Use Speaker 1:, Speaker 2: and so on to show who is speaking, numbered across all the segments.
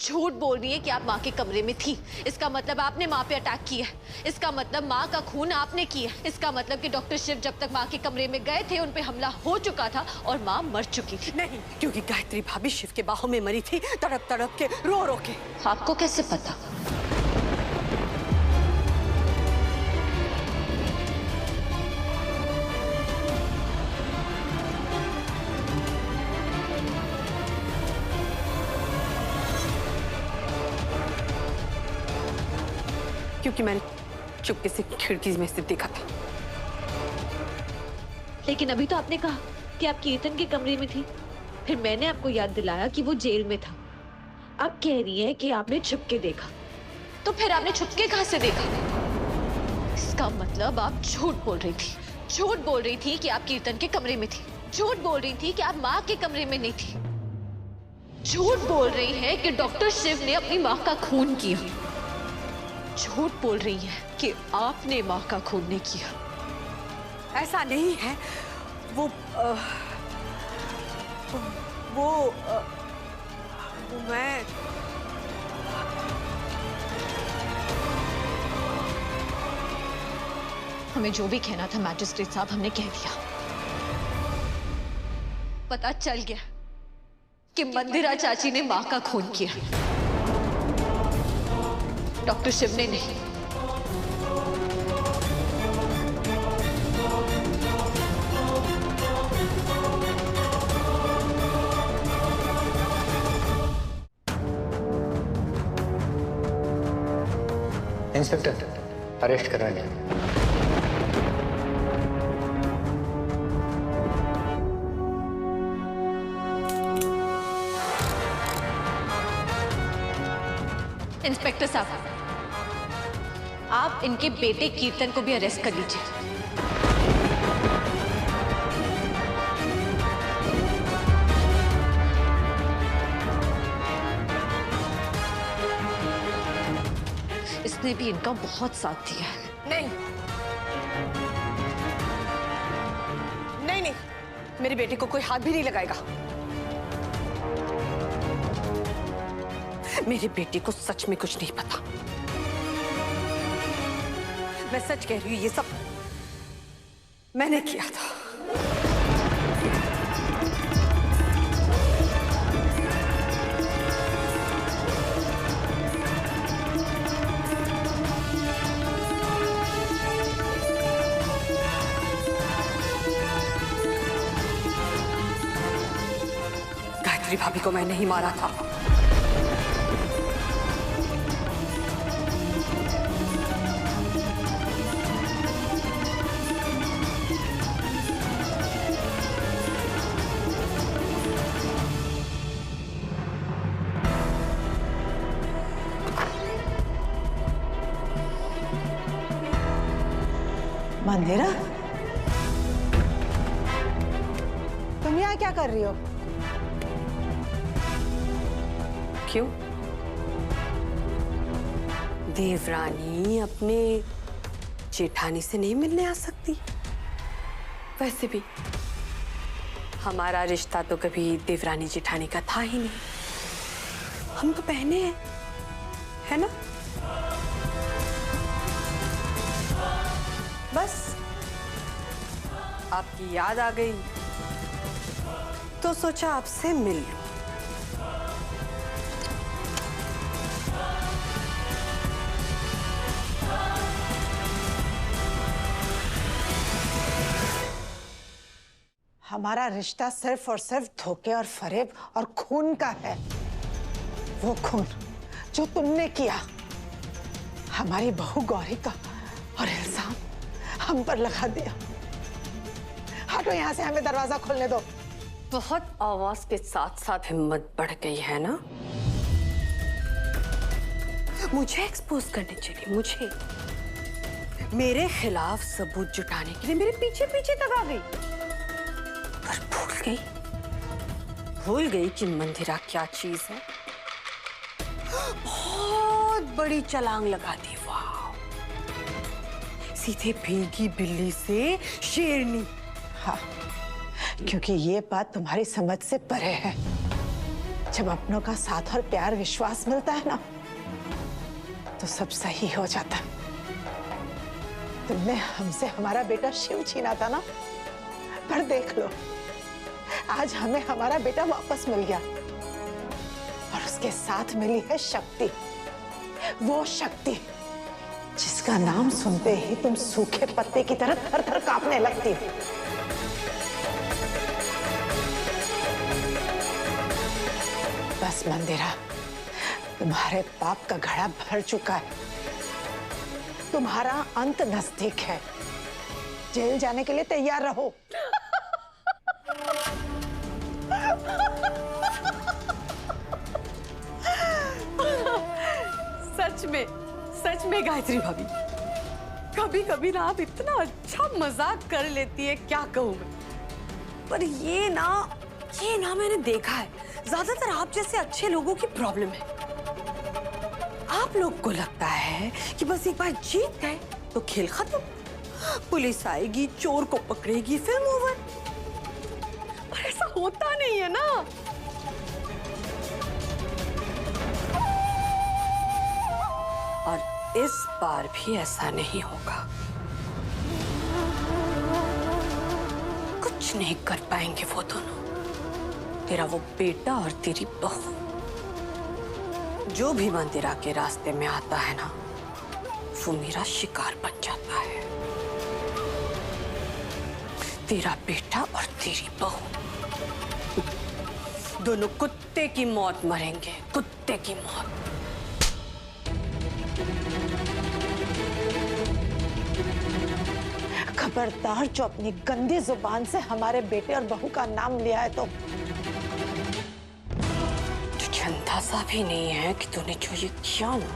Speaker 1: झूठ बोल रही है कि आप माँ के कमरे में थी। इसका मतलब आपने माँ पे अटैक किया है। इसका मतलब माँ का खून आपने किया। इसका मतलब कि डॉक्टर शिव जब तक माँ के कमरे में गए थे उन पे हमला हो चुका था और माँ मर चुकी थी।
Speaker 2: नहीं, क्योंकि गायत्री भाभी शिव के बाहों में मरी थी, तड़प तड़प के, रो रो के।
Speaker 1: आपको कैसे पता?
Speaker 2: क्योंकि मैंने चुपके से खिड़की में से देखा था।
Speaker 1: लेकिन अभी तो आपने कहा कि आप कीर्तन के कमरे में थी। फिर मैंने आपको याद दिलाया कि वो जेल में था। आप कह रही हैं कि आपने छुपके देखा। तो फिर आपने छुपके कहां से देखा? इसका मतलब आप झूठ बोल रही थी। झूठ बोल रही थी कि आप कीर्तन के कमरे में थी। झूठ बोल रही थी कि आप माँ के कमरे में नहीं थी। झूठ बोल रही है कि डॉक्टर शिव ने अपनी माँ का खून किया। झूठ बोल रही है कि आपने माँ का खून नहीं किया।
Speaker 2: ऐसा नहीं है। वो मैं
Speaker 1: हमें जो भी कहना था मैजिस्ट्रेट साहब हमने कह दिया। पता चल गया कि मंदिरा चाची ने माँ का खून किया, डॉक्टर शिव ने नहीं।
Speaker 3: इंस्पेक्टर, अरेस्ट करा जाए।
Speaker 1: इंस्पेक्टर साहब, आप इनके बेटे कीर्तन को भी अरेस्ट कर लीजिए। इसने भी इनका बहुत साथ दिया है।
Speaker 2: नहीं, नहीं नहीं, मेरे बेटे को कोई हाथ भी नहीं लगाएगा। मेरे बेटे को सच में कुछ नहीं पता। मैं सच कह रही हूँ, ये सब मैंने किया था। गायत्री भाभी को मैं नहीं मारा था।
Speaker 4: मंदिरा, तुम यहाँ क्या कर रही हो?
Speaker 2: क्यों? देवरानी अपने जेठानी से नहीं मिलने आ सकती? वैसे भी हमारा रिश्ता तो कभी देवरानी जेठानी का था ही नहीं। हम तो बहनें हैं, है ना? बस आपकी याद आ गई तो सोचा आपसे मिल लूं।
Speaker 4: हमारा रिश्ता सिर्फ और सिर्फ धोखे और फरेब और खून का है। वो खून जो तुमने किया, हमारी बहू गौरी का, और इल्जाम हम पर लगा दिया। हटो यहाँ से, हमें दरवाजा खोलने दो।
Speaker 2: बहुत आवाज के साथ साथ हिम्मत बढ़ गई है ना? मुझे एक्सपोज करने चली, मुझे मेरे खिलाफ सबूत जुटाने के लिए मेरे पीछे पीछे तक आ गई। पर भूल गई कि मंदिरा क्या चीज है। बहुत बड़ी छलांग लगा दी। वाह, सीधे भीगी बिल्ली से शेरनी।
Speaker 4: हाँ, क्योंकि ये बात तुम्हारी समझ से परे है। जब अपनों का साथ और प्यार विश्वास मिलता है ना, तो सब सही हो जाता है। तुमने हमसे हमारा बेटा शिव छीना था ना, पर देख लो, आज हमें हमारा बेटा वापस मिल गया और उसके साथ मिली है शक्ति। वो शक्ति जिसका नाम सुनते ही तुम सूखे पत्ते की तरह थर-थर कांपने लगती हो। बस मंदिरा, तुम्हारे पाप का घड़ा भर चुका है। तुम्हारा अंत नजदीक है। जेल जाने के लिए तैयार रहो।
Speaker 2: सच में गायत्री भाभी, कभी कभी ना आप इतना अच्छा मजाक कर लेती है, क्या कहूँ मैं। पर ये ना मैंने देखा है, ज्यादातर आप जैसे अच्छे लोगों की प्रॉब्लम है। आप लोग को लगता है कि बस एक बार जीत गए तो खेल खत्म, पुलिस आएगी, चोर को पकड़ेगी, फिल्म ओवर। पर ऐसा होता नहीं है ना। और इस बार भी ऐसा नहीं होगा। कुछ नहीं कर पाएंगे वो दोनों, तेरा वो बेटा और तेरी बहू। जो भी मंदिरा के रास्ते में आता है ना, वो मेरा शिकार बन जाता है। तेरा बेटा और तेरी बहू दोनों कुत्ते की मौत मरेंगे, कुत्ते की मौत।
Speaker 4: खबरदार, जो अपनी गंदी जुबान से हमारे बेटे और बहू का नाम लिया है तो
Speaker 2: अंदाजा भी नहीं है कि तूने जो ये किया ना,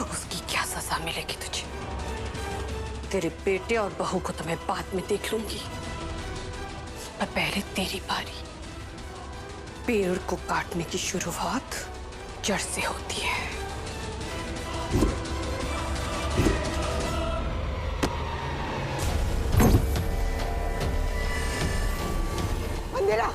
Speaker 2: उसकी क्या सजा मिलेगी तुझे। तेरे बेटे और बहू को तो मैं बाद में देख लूंगी, पर पहले तेरी बारी। पेड़ को काटने की शुरुआत जड़ से होती है।
Speaker 4: मंदिरा,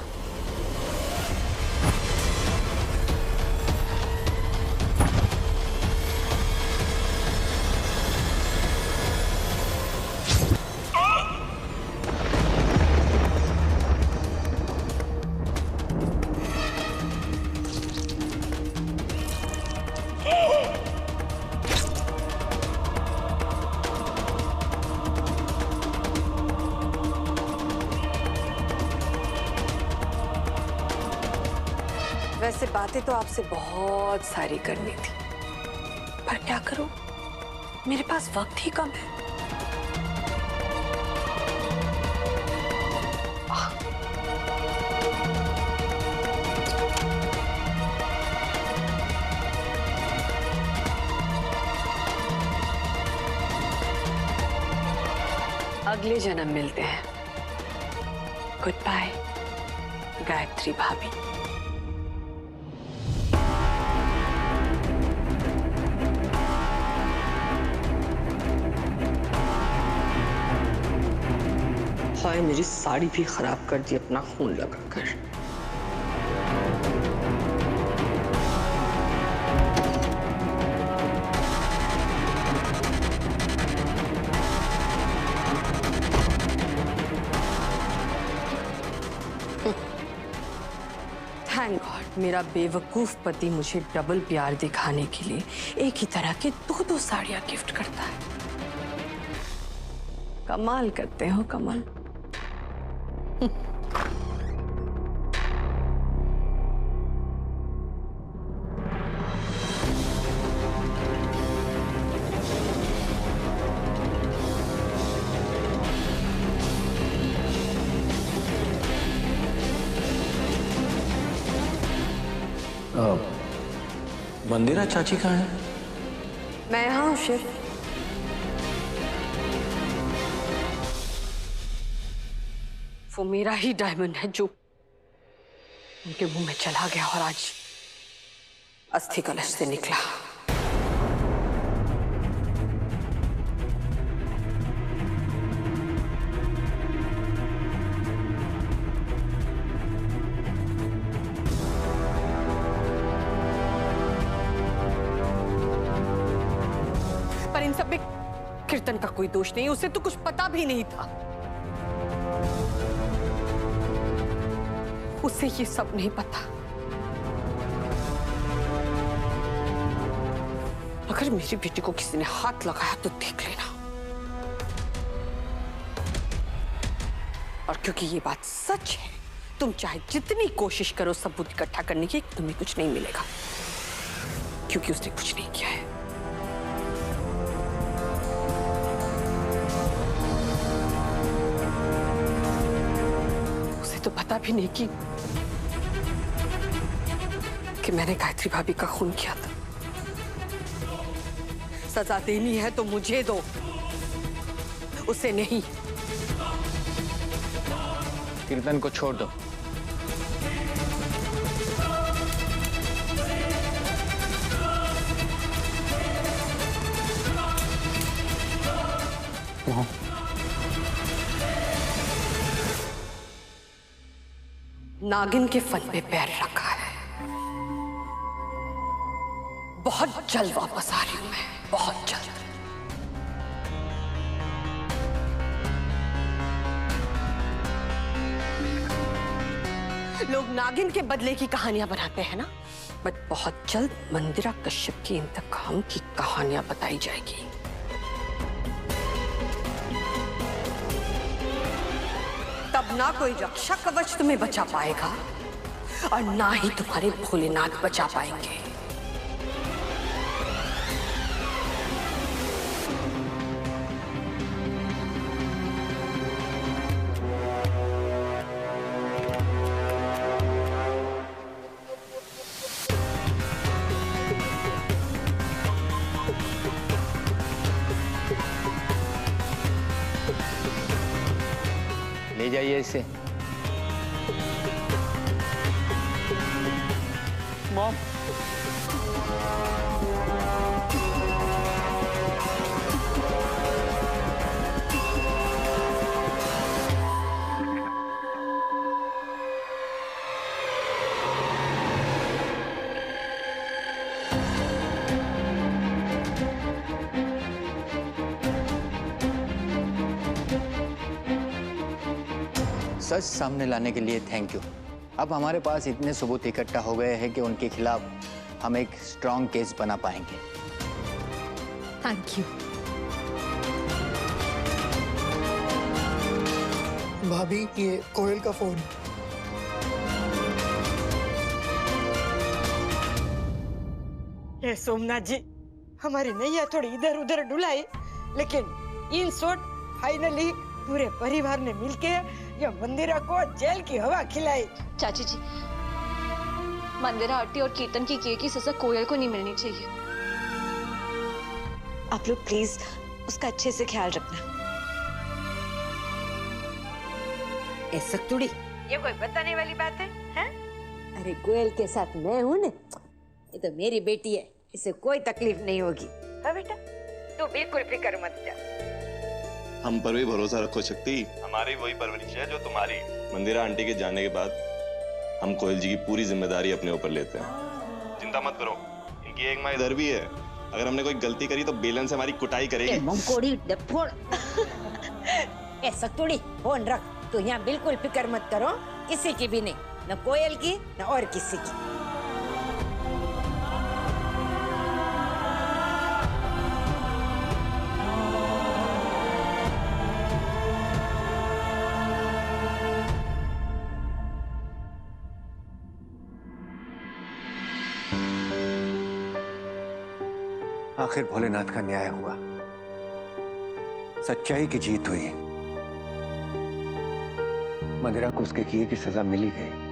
Speaker 2: वैसे बातें तो आपसे बहुत सारी करनी थी, पर क्या करूं, मेरे पास वक्त ही कम है। अगले जन्म मिलते हैं। गुड बाय गायत्री भाभी।
Speaker 5: हाय, मेरी साड़ी भी खराब कर दी अपना खून लगाकर।
Speaker 2: थैंक गॉड, मेरा बेवकूफ पति मुझे डबल प्यार दिखाने के लिए एक ही तरह के दो साड़ियां गिफ्ट करता है। कमाल करते हो कमाल।
Speaker 6: मंदिरा चाची कहाँ है?
Speaker 2: मैं यहाँ हूँ शिव। वो मेरा ही डायमंड है जो उनके मुंह में चला गया और आज अस्थि कलश से निकला। सब में कीर्तन का कोई दोष नहीं, उसे तो कुछ पता भी नहीं था। उसे ये सब नहीं पता। अगर मेरी बेटी को किसी ने हाथ लगाया तो देख लेना। और क्योंकि ये बात सच है, तुम चाहे जितनी कोशिश करो सबूत इकट्ठा करने की, तुम्हें कुछ नहीं मिलेगा, क्योंकि उसने कुछ नहीं किया है। उसे तो पता भी नहीं कि मैंने गायत्री भाभी का खून किया था। सजा देनी है तो मुझे दो, उसे नहीं।
Speaker 3: कीर्तन को छोड़ दो।
Speaker 2: नागिन के फन पे पैर रखा है। बहुत जल्द वापस आ रही हूं मैं, बहुत जल्द। लोग नागिन के बदले की कहानियां बनाते हैं ना, बट बहुत जल्द मंदिरा कश्यप की इंतकाम की कहानियां बताई जाएगी। तब ना कोई रक्षा कवच तुम्हें बचा पाएगा और ना ही तुम्हारे भोलेनाथ बचा पाएंगे।
Speaker 3: ले जाइए इसे। मॉम, सच सामने लाने के लिए थैंक यू। अब हमारे पास इतने सबूत इकट्ठा हो गए हैं कि उनके खिलाफ हम एक स्ट्रॉन्ग केस बना पाएंगे।
Speaker 1: Thank you.
Speaker 7: भाभी, ये कोयल का फोन।
Speaker 8: हे सोमनाथ जी, हमारी नैया थोड़ी इधर उधर डुलाई, लेकिन इन शॉर्ट फाइनली पूरे परिवार ने मिलके ये मंदिरा को जेल की हवा खिलाई।
Speaker 1: चाची जी, मंदिरा आरती और कीर्तन की किए की सजा कोयल को नहीं मिलनी चाहिए। आप लोग प्लीज उसका अच्छे से ख्याल रखना।
Speaker 8: ऐसा थोड़ी ये कोई बताने वाली बात है, हैं? अरे कोयल के साथ मैं हूँ ना, ये तो मेरी बेटी है, इसे कोई तकलीफ नहीं होगी। हाँ बेटा, तू बिल्कुल फिक्र मत जा।
Speaker 9: हम पर भी भरोसा रखो शक्ति, हमारी वही परवरिश है जो तुम्हारी। मंदिरा आंटी के जाने के बाद हम कोयल जी की पूरी जिम्मेदारी अपने ऊपर लेते हैं। चिंता मत करो, इनकी एक माँ इधर भी है। अगर हमने कोई गलती करी तो बेलन से हमारी कुटाई करेगी।
Speaker 8: मुंकोड़ी डफोड़। ऐसा थोड़ी फोन रख, तू यहाँ बिल्कुल फिक्र मत करो, किसी की भी नहीं, न कोयल की न और किसी की।
Speaker 10: आखिर भोलेनाथ का न्याय हुआ, सच्चाई की जीत हुई। मंदिरा को उसके किए की सजा मिली गई।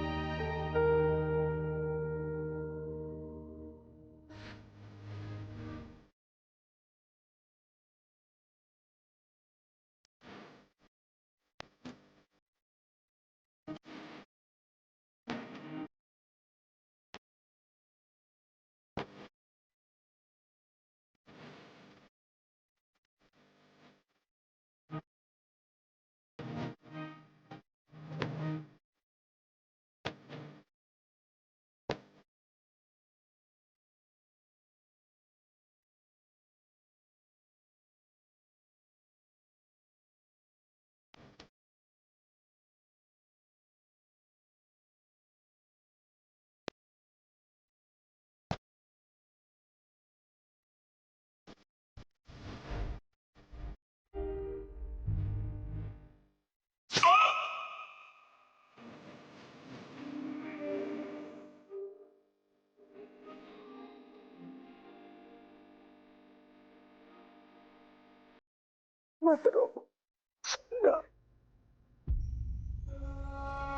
Speaker 4: मत रो।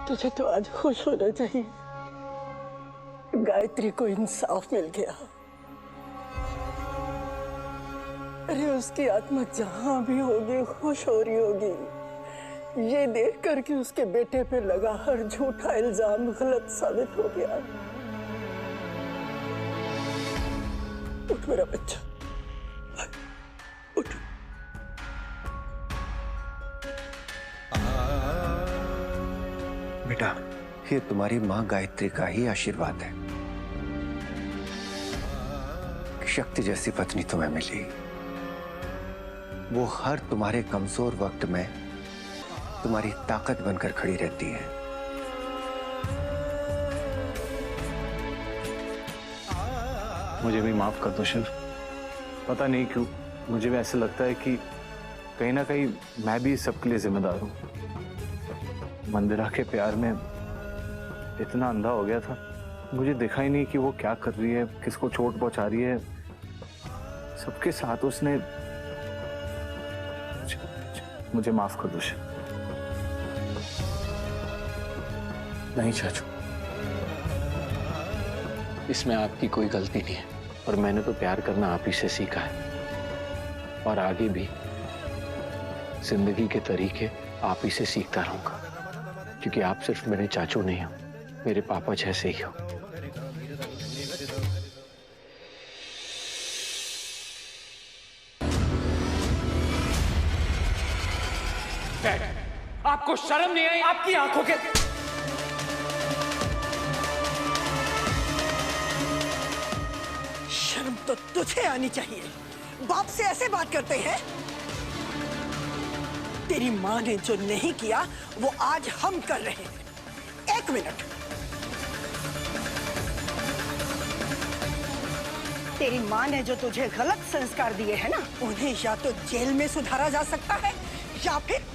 Speaker 4: तुझे तो आज खुश होना चाहिए, गायत्री को इंसाफ मिल गया। अरे उसकी आत्मा जहां भी होगी खुश हो रही होगी, ये देख कर कि उसके बेटे पे लगा हर झूठा इल्जाम गलत साबित हो गया। उठ मेरा बच्चा, उठ।
Speaker 10: बेटा, ये तुम्हारी माँ गायत्री का ही आशीर्वाद है। शक्ति जैसी पत्नी तुम्हें मिली। वो हर तुम्हारे कमजोर वक्त में तुम्हारी ताकत बनकर खड़ी रहती है।
Speaker 6: मुझे भी माफ कर दो शिव। पता नहीं क्यों मुझे भी ऐसा लगता है कि कहीं ना कहीं मैं भी सबके लिए जिम्मेदार हूँ। मंदिरा के प्यार में इतना अंधा हो गया था, मुझे देखा ही नहीं कि वो क्या कर रही है, किसको चोट पहुंचा रही है। सबके साथ उसने मुझे माफ कर दो शिव।
Speaker 11: नहीं चाचू, इसमें आपकी कोई गलती नहीं है, और मैंने तो प्यार करना आप ही से सीखा है, और आगे भी जिंदगी के तरीके आप ही से सीखता रहूंगा, क्योंकि आप सिर्फ मेरे चाचू नहीं हो, मेरे पापा जैसे ही हो।
Speaker 12: आपको शर्म नहीं आई? आपकी आंखों के
Speaker 4: शर्म तो तुझे आनी चाहिए। बाप से ऐसे बात करते हैं? तेरी माँ ने जो नहीं किया वो आज हम कर रहे हैं। एक मिनट, तेरी माँ ने जो तुझे गलत संस्कार दिए हैं ना, उन्हें या तो जेल में सुधारा जा सकता है या फिर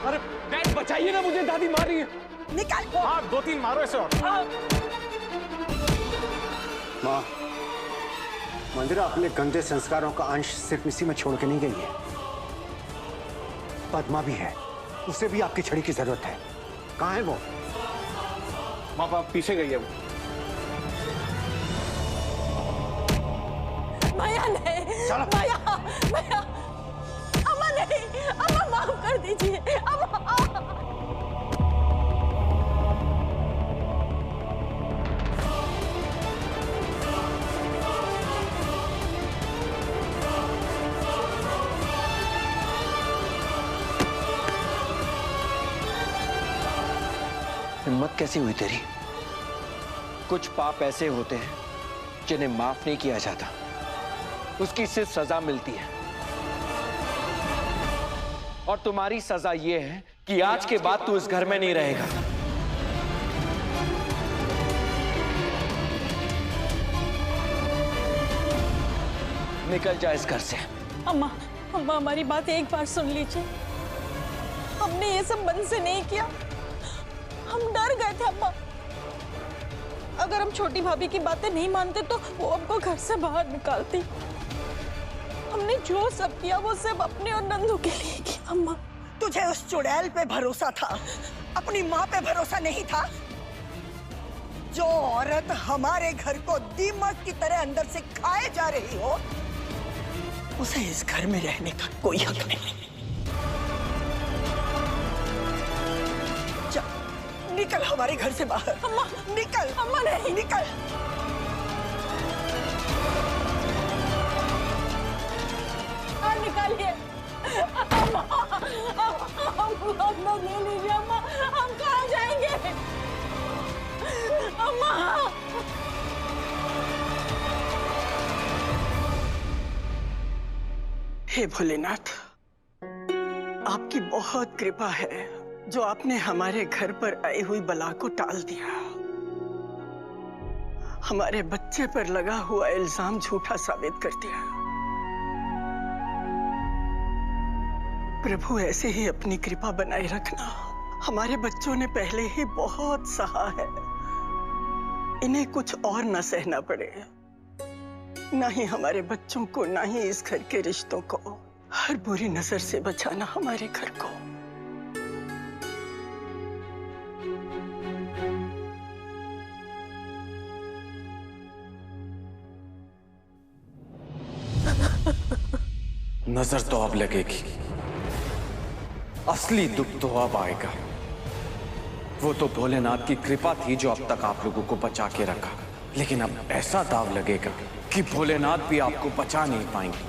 Speaker 12: अरे डैड बचाइए ना मुझे, दादी मार रही है।
Speaker 4: निकाल।
Speaker 12: हाँ 2-3 मारो ऐसे और।
Speaker 10: माँ, मंदिरा अपने गंदे संस्कारों का अंश सिर्फ इसी में छोड़ के नहीं गई है। पद्मा भी है, उसे भी आपकी छड़ी की जरूरत है। कहाँ है वो?
Speaker 12: माँ बाप पीछे गई है वो।
Speaker 4: माया नहीं, माया, माया, अम्मा नहीं, अम्मा माफ कर दीजिए, अम्मा।
Speaker 11: हिम्मत कैसी हुई तेरी? कुछ पाप ऐसे होते हैं जिन्हें माफ नहीं किया जाता, उसकी सिर्फ सजा मिलती है। और तुम्हारी सजा यह है कि आज के बाद तू इस घर में नहीं रहेगा। निकल जा इस घर से।
Speaker 13: अम्मा, अम्मा हमारी बात एक बार सुन लीजिए। हमने ये सब मन से नहीं किया, हम डर गए थे अम्मा। अगर हम छोटी भाभी की बातें नहीं मानते तो वो हमको घर से बाहर निकालती। हमने जो सब किया वो सब अपने और नंदू के लिए किया अम्मा।
Speaker 4: तुझे उस चुड़ैल पे भरोसा था, अपनी माँ पे भरोसा नहीं था। जो औरत हमारे घर को दीमक की तरह अंदर से खाए जा रही हो, उसे इस घर में रहने का कोई हक नहीं। निकल हमारे घर से बाहर।
Speaker 13: अम्मा
Speaker 4: निकल।
Speaker 13: अम्मा नहीं।
Speaker 4: निकल।
Speaker 13: निकालिए अम्मा, अम्मा ले लीजिए अम्मा, हम कहाँ जाएंगे अम्मा?
Speaker 4: हे भोलेनाथ, आपकी बहुत कृपा है जो आपने हमारे घर पर आई हुई बला को टाल दिया। हमारे बच्चे पर लगा हुआ इल्जाम झूठा साबित कर दिया। प्रभु ऐसे ही अपनी कृपा बनाए रखना। हमारे बच्चों ने पहले ही बहुत सहा है, इन्हें कुछ और न सहना पड़े।
Speaker 14: ना ही हमारे बच्चों को, ना ही इस घर के रिश्तों को हर बुरी नजर से बचाना हमारे घर को।
Speaker 11: नजर तो अब लगेगी, असली दुख तो अब आएगा। वो तो भोलेनाथ की कृपा थी जो अब तक आप लोगों को बचा के रखा, लेकिन अब ऐसा दाव लगेगा कि भोलेनाथ भी आपको बचा नहीं पाएंगे।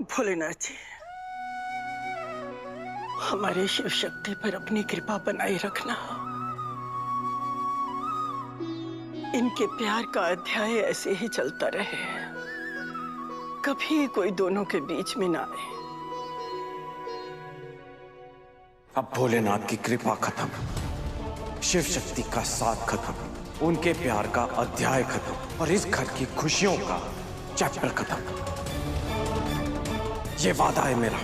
Speaker 14: भोलेनाथ जी, हमारे शिव शक्ति पर अपनी कृपा बनाए रखना। इनके प्यार का अध्याय ऐसे ही चलता रहे, कभी कोई दोनों के बीच में ना आए।
Speaker 11: अब भोलेनाथ की कृपा खत्म, शिव शक्ति का साथ खत्म, उनके प्यार का अध्याय खत्म और इस घर की खुशियों का चैप्टर खत्म। ये वादा है मेरा।